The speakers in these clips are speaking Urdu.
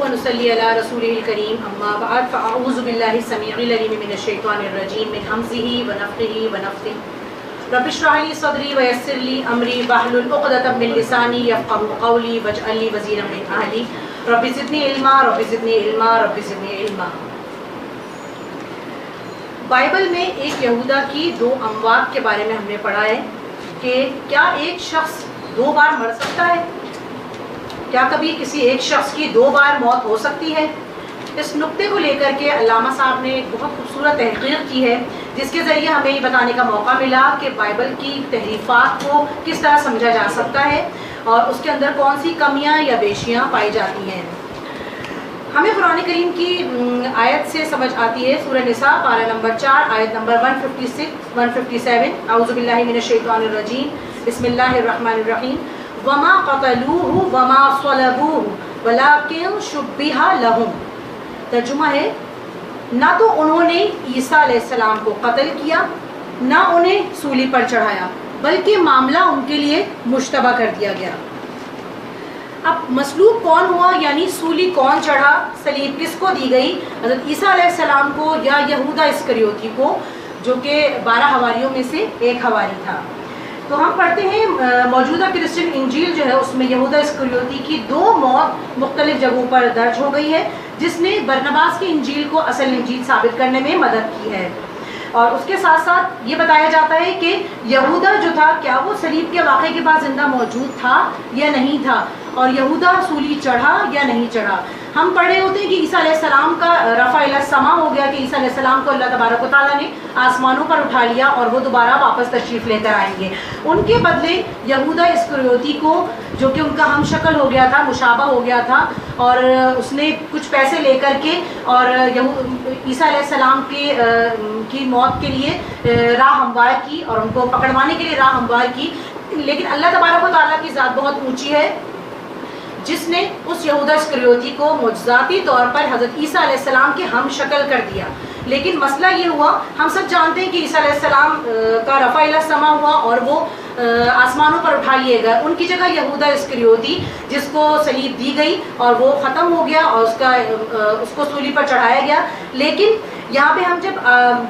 ونصلی علی رسولہ الکریم اما بعد فاعوذ باللہ السمیع العلیم من الشیطان الرجیم من ہمزہ ونفخہ ونفثہ رب اشرح لی صدری ویسر لی امری واحلل عقدۃ من لسانی یفقہوا قولی واجعل لی وزیرا من اہلی رب زدنی علما رب زدنی علما رب زدنی علما۔ بائبل میں ایک یہودا کی دو اموات کے بارے میں ہم نے پڑھا ہے کہ کیا ایک شخص دو بار مر سکتا ہے؟ کیا کبھی کسی ایک شخص کی دو بار موت ہو سکتی ہے؟ اس نقطے کو لے کر کے علامہ صاحب نے ایک بہت خوبصورت تحقیق کی ہے، جس کے ذریعے ہمیں یہ بتانے کا موقع ملا کہ بائبل کی تحریفات کو کس طرح سمجھا جا سکتا ہے اور اس کے اندر کون سی کمیاں یا بیشیاں پائی جاتی ہیں۔ ہمیں قرآن کریم کی آیت سے سمجھ آتی ہے، سورہ نساء پارہ نمبر 4 آیت نمبر 156 157، اعوذ باللہ من الشیطان الرجیم، بسم اللہ الرحمن الرحیم، وما قتلوہ وما صلبوہ ولکن شبہ لہم۔ ترجمہ ہے، نہ تو انہوں نے عیسیٰ علیہ السلام کو قتل کیا، نہ انہیں سولی پر چڑھایا، بلکہ معاملہ ان کے لیے مشتبہ کر دیا گیا۔ اب مصلوب کون ہوا، یعنی سولی کون چڑھا، صلیب کس کو دی گئی، حضرت عیسیٰ علیہ السلام کو یا یہودا اسکریوتی کو، جو کہ 12 حواریوں میں سے ایک حواری تھا۔ تو ہم پڑھتے ہیں موجودہ کرسچن انجیل جو ہے اس میں یہودا اسکریوتی کی 2 موت مختلف جگہوں پر درج ہو گئی ہے، جس نے برنباس کی انجیل کو اصل انجیل ثابت کرنے میں مدد کی ہے۔ اور اس کے ساتھ ساتھ یہ بتایا جاتا ہے کہ یہودا جو تھا کیا وہ صلیب کے واقعے کے بعد زندہ موجود تھا یا نہیں تھا، اور یہودا سولی چڑھا یا نہیں چڑھا۔ ہم پڑھ رہے ہوتے ہیں کہ عیسیٰ علیہ السلام کا رفع الی السماء ہو گیا، کہ عیسیٰ علیہ السلام کو اللہ تبارک و تعالیٰ نے آسمانوں پر اٹھا لیا اور وہ دوبارہ واپس تشریف لے کر آئیں گے۔ ان کے بدلے یہودا اسکریوتی کو، جو کہ ان کا ہم شکل ہو گیا تھا، مشابہ ہو گیا تھا، اور اس نے کچھ پیسے لے کر کے اور عیسیٰ علیہ السلام کی موت کے لیے راہ ہموار کی اور ان کو پکڑوانے کے لیے راہ ہموار کی۔ لیکن اللہ تبارک و تعالیٰ کی ذات بہت اونچی ہے، جس نے اس یہودا اسکریوتی کو معجزاتی طور پر حضرت عیسیٰ علیہ السلام کے ہم شکل کر دیا۔ لیکن مسئلہ یہ ہوا، ہم سب جانتے ہیں کہ عیسیٰ علیہ السلام کا رفع الی السماء ہوا اور وہ آسمانوں پر اٹھا لیے گئے۔ ان کی جگہ یہودا اسکریوتی، جس کو صلیب دی گئی اور وہ ختم ہو گیا اور اس کو سولی پر چڑھایا گیا۔ لیکن یہاں پہ ہم جب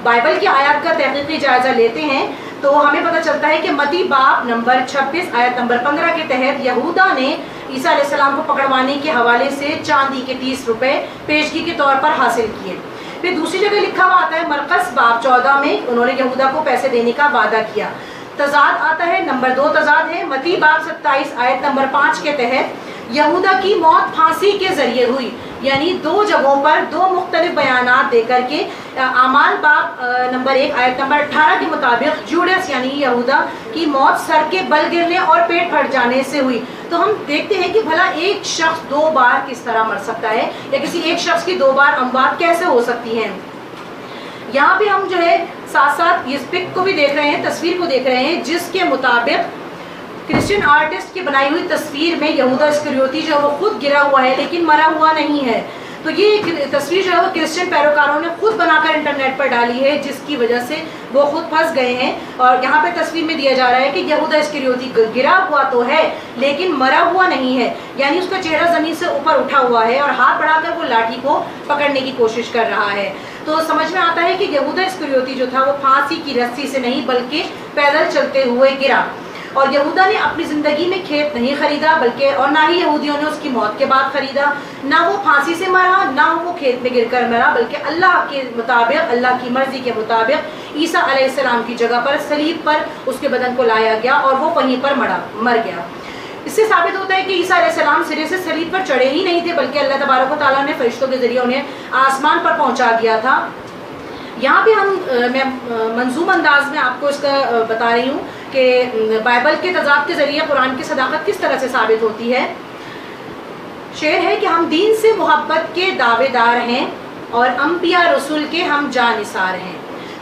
بائبل کی آیات کا تحقیقی جائزہ لیتے ہیں تو ہمیں پتہ چلتا ہے کہ متی باب نمبر 26 آیت نمبر 15 کے تحت یہودا نے عیسیٰ علیہ السلام کو پکڑوانے کے حوالے سے چاندی کے 30 روپے پیشگی کے طور پر حاصل کیے۔ پھر دوسری جگہ لکھا ہوا آتا ہے مرقس باب 14 میں انہوں نے یہودا کو پیسے دینے کا وعدہ کیا۔ تضاد آتا ہے، نمبر 2 تضاد ہے، متی باب 27 آیت نمبر 5 کے تحت یہودا کی موت پھانسی کے ذریعے ہوئی، یعنی 2 جگہوں پر 2 مختلف بیانات دے کر کے اعمال باب نمبر 1 آیت نمبر 18 کے مطابق جوڈس یعنی یہودا کی موت سر کے بل گرنے اور پیٹ پھٹ جانے سے ہوئی۔ تو ہم دیکھتے ہیں کہ بھلا ایک شخص 2 بار کس طرح مر سکتا ہے، یا کسی ایک شخص کی 2 بار اموات کیسے ہو سکتی ہیں۔ یہاں پہ ہم جو ہے ساتھ ساتھ اس پک کو بھی دیکھ رہے ہیں، تصویر کو دیکھ رہے ہیں، جس کے مطابق کرسچن آرٹسٹ کی بنائی ہوئی تصویر میں یہودا اسکریوتی جو ہے وہ خود گرا ہوا ہے لیکن مرا ہوا نہیں ہے۔ تو یہ تصویر جو ہے وہ کرسچن پیروکاروں نے خود بنا کر انٹرنیٹ پر ڈالی ہے، جس کی وجہ سے وہ خود پھنس گئے ہیں۔ اور یہاں پہ تصویر میں دیا جا رہا ہے کہ یہودا اسکریوتی گرا ہوا تو ہے لیکن مرا ہوا نہیں ہے، یعنی اس کا چہرہ زمین سے اوپر اٹھا ہوا ہے اور ہاتھ بڑھا کر وہ لاٹھی کو پکڑنے کی کوشش کر رہا ہے۔ تو سمجھ میں آتا ہے کہ یہودا اسکریوتی جو تھا وہ پھانسی کی رسی سے نہیں بلکہ پیدل چلتے ہوئے گرا۔ اور یہودا نے اپنی زندگی میں کھیت نہیں خریدا، بلکہ اور نہ ہی یہودیوں نے اس کی موت کے بعد خریدا، نہ وہ پھانسی سے مرا نہ وہ کھیت میں گر کر مرا، بلکہ اللہ کے مطابق، اللہ کی مرضی کے مطابق عیسیٰ علیہ السلام کی جگہ پر صلیب پر اس کے بدن کو لایا گیا اور وہ وہیں پر مر گیا۔ اس سے ثابت ہوتا ہے کہ عیسیٰ علیہ السلام سرے سے صلیب پر چڑھے ہی نہیں تھے، بلکہ اللہ تبارک و تعالیٰ نے فرشتوں کے ذریعے انہیں آسمان پر پہنچا دیا تھا۔ یہاں پہ میں منظوم انداز میں آپ کو اس کا بتا رہی ہوں کہ بائبل کے تضاد کے ذریعے قرآن کی صداقت کس طرح سے ثابت ہوتی ہے۔ شعر ہے کہ ہم دین سے محبت کے دعوے دار ہیں اور انبیاء رسول کے ہم جانثار ہیں،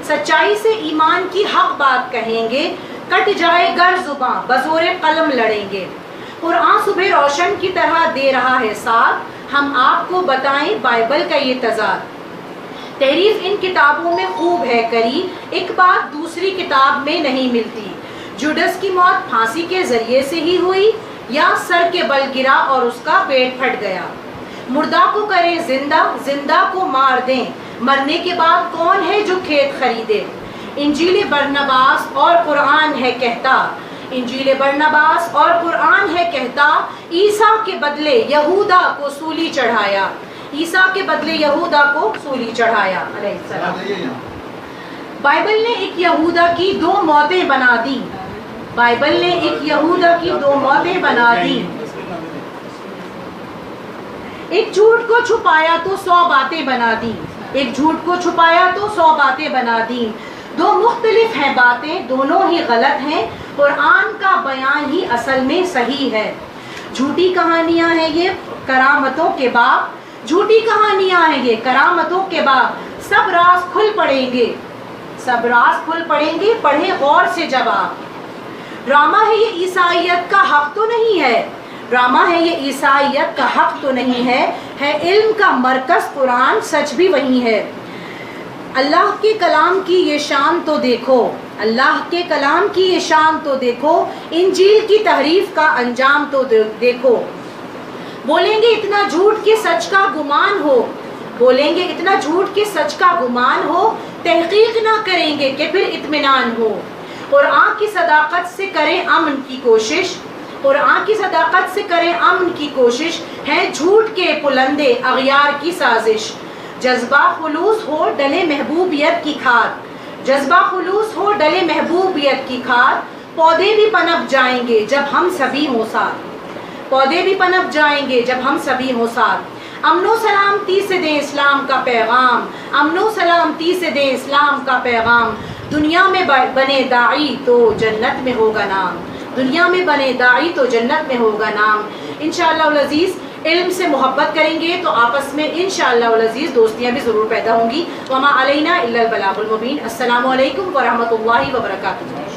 سچائی سے ایمان کی حق بات کہیں گے، کٹ جائے گر زباں بزور قلم لڑیں گے۔ قرآن صبح روشن کی طرح دے رہا ہے ساتھ، ہم آپ کو بتائیں بائبل کا یہ تضاد۔ تحریف ان کتابوں میں خوب ہے کری، ایک بات دوسری کتاب میں نہیں ملتی۔ جوڈس کی موت پھانسی کے ذریعے سے ہی ہوئی یا سر کے بل گرا اور اس کا پیٹ پھٹ گیا؟ مردہ کو کریں زندہ، زندہ کو مار دیں، مرنے کے بعد کون ہے جو کھیت خریدے؟ انجیل برنباس اور قرآن ہے کہتا، انجیل برنباس اور قرآن ہے کہتا، عیسیٰ کے بدلے یہودا کو سولی چڑھایا، عیسیٰ کے بدلے یہودا کو سولی چڑھایا علیہ السلام۔ بائبل نے ایک یہودا کی 2 موتیں بنا دی، بائبل نے ایک یہودا کی 2 موتیں بنا دی۔ ایک جھوٹ کو چھپایا تو 100 باتیں بنا دی، ایک جھوٹ کو چھپایا تو 100 باتیں بنا دی۔ 2 مختلف ہیں باتیں، دونوں ہی غلط ہیں، قرآن کا بیان ہی اصل میں صحیح ہے۔ جھوٹی کہانیاں ہیں یہ کرامتوں کے باپ، جھوٹی کہانیاں ہیں یہ کرامتوں کے باپ، سب راز کھل پڑیں گے، سب راز کھل پڑیں گے، پڑھیں غور سے جواب۔ ڈرامہ ہے یہ عیسائیت کا حق تو نہیں ہے، ڈرامہ ہے یہ عیسائیت کا حق تو نہیں ہے، ہے علم کا مرکز قرآن، سچ بھی وہی ہے۔ اللہ کے کلام کی یہ شان تو دیکھو، اللہ کے کلام کی یہ شان تو دیکھو، انجیل کی تحریف کا انجام تو دیکھو۔ بولیں گے اتنا جھوٹ کہ سچ کا گمان ہو، بولیں گے اتنا جھوٹ کہ سچ کا گمان ہو، تحقیق نہ کریں گے کہ پھر اطمینان ہو۔ قرآن کی صداقت سے کریں امن کی کوشش، قرآن کی صداقت سے کریں امن کی کوشش، ہے جھوٹ کے پلندے اغیار کی سازش۔ جذبہ خلوص ہو ڈلے محبوبیت کی کھاد، جذبہ خلوص ہو ڈلے محبوبیت کی کھاد، پودے بھی پنپ جائیں گے جب ہم سبھی ہوں ساتھ، پودے بھی پنپ جائیں گے جب ہم سبھی ہوں ساتھ۔ امن و سلامتی سے دیں اسلام کا پیغام، امن و سلامتی سے دیں اسلام کا پیغام، دنیا میں بنے داعی تو جنت میں ہوگا نام، دنیا میں بنے داعی تو جنت میں ہوگا نام۔ انشاءاللہ العزیز علم سے محبت کریں گے تو آپس میں انشاءاللہ العزیز دوستیاں بھی ضرور پیدا ہوں گی۔ وما علینا الا البلاغ المبین۔ السلام علیکم ورحمۃ اللہ وبرکاتہ۔